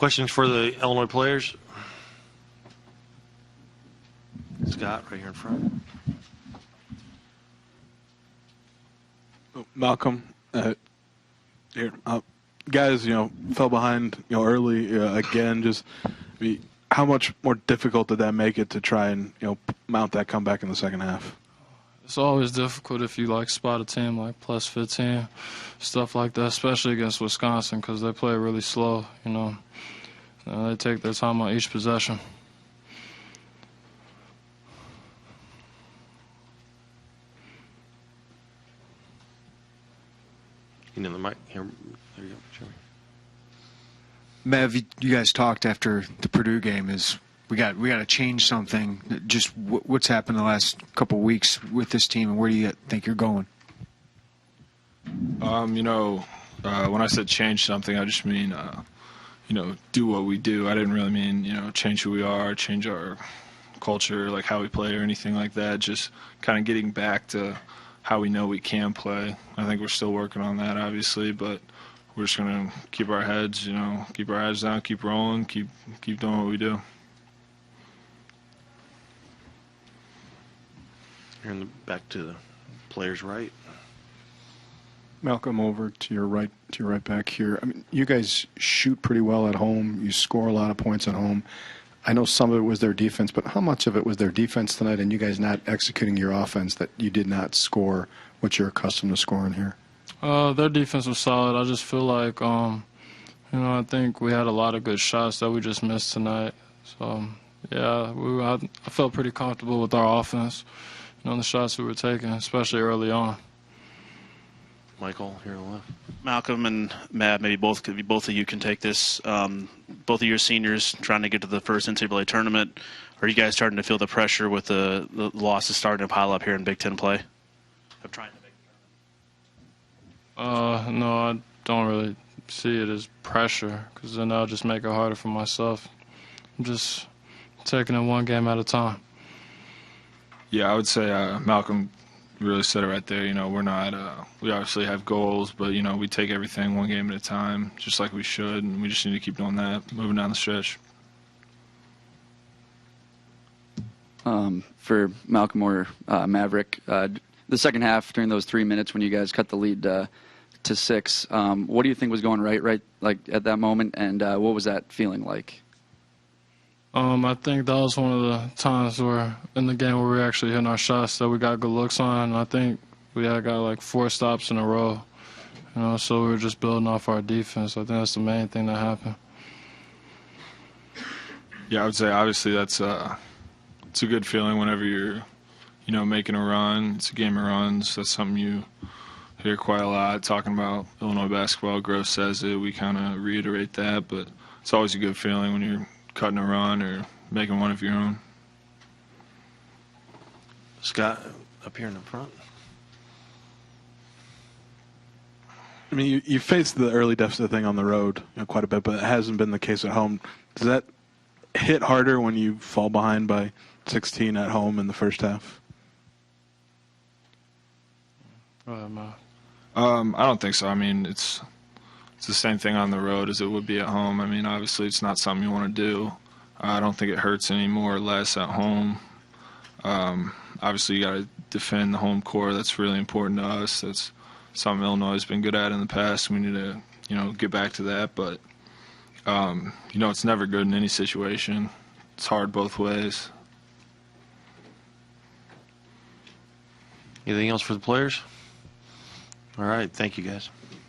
Questions for the Illinois players? Scott, right here in front. Malcolm, here, guys, fell behind, early again. Just, how much more difficult did that make it to try and, mount that comeback in the second half? It's always difficult if you spot a team like plus 15, stuff like that, especially against Wisconsin because they play really slow. They take their time on each possession. The mic here. There you go. Sure. Mav, you guys talked after the Purdue game. We got to change something. Just what's happened the last couple of weeks with this team, and where do you think you're going? When I said change something, I just mean do what we do. I didn't really mean change who we are, change our culture, like how we play or anything like that. Just kind of getting back to how we know we can play. I think we're still working on that, obviously, but we're just going to keep our heads, keep our heads down, keep rolling, keep doing what we do. Here in the back to the players' right. Malcolm, over to your right back here. You guys shoot pretty well at home. You score a lot of points at home. I know some of it was their defense, but how much of it was their defense tonight and you guys not executing your offense that you did not score what you're accustomed to scoring here? Their defense was solid. I just feel like, I think we had a lot of good shots that we just missed tonight. So, yeah, I felt pretty comfortable with our offense, the shots we were taking, especially early on. Michael, here on the left. Malcolm and Matt, maybe both of you can take this. Both of your seniors trying to get to the first NCAA tournament. Are you guys starting to feel the pressure with the losses starting to pile up here in Big Ten play of trying to make the tournament? No, I don't really see it as pressure because then I'll just make it harder for myself. I'm just taking it one game at a time. Yeah, I would say Malcolm really said it right there. We're not, we obviously have goals, but, we take everything one game at a time, just like we should, and we just need to keep doing that, moving down the stretch. For Malcolm or Maverick, the second half, during those 3 minutes when you guys cut the lead to 6, what do you think was going right at that moment, and what was that feeling like? I think that was one of the times where in the game where we actually hitting our shots that we got good looks on. And I think we had got 4 stops in a row, so we were just building off our defense. I think that's the main thing that happened. Yeah, I would say obviously it's a good feeling whenever you're, making a run. It's a game of runs. That's something you hear quite a lot talking about Illinois basketball. Gross says it. We kind of reiterate that, but it's always a good feeling when you're cutting a run or making one of your own. Scott, up here in the front. You faced the early deficit thing on the road quite a bit, but it hasn't been the case at home. Does that hit harder when you fall behind by 16 at home in the first half? I don't think so. It's the same thing on the road as it would be at home. Obviously it's not something you want to do. I don't think it hurts any more or less at home. Obviously you got to defend the home court. That's really important to us. That's something Illinois has been good at in the past. We need to, get back to that. But, it's never good in any situation. It's hard both ways. Anything else for the players? All right. Thank you, guys.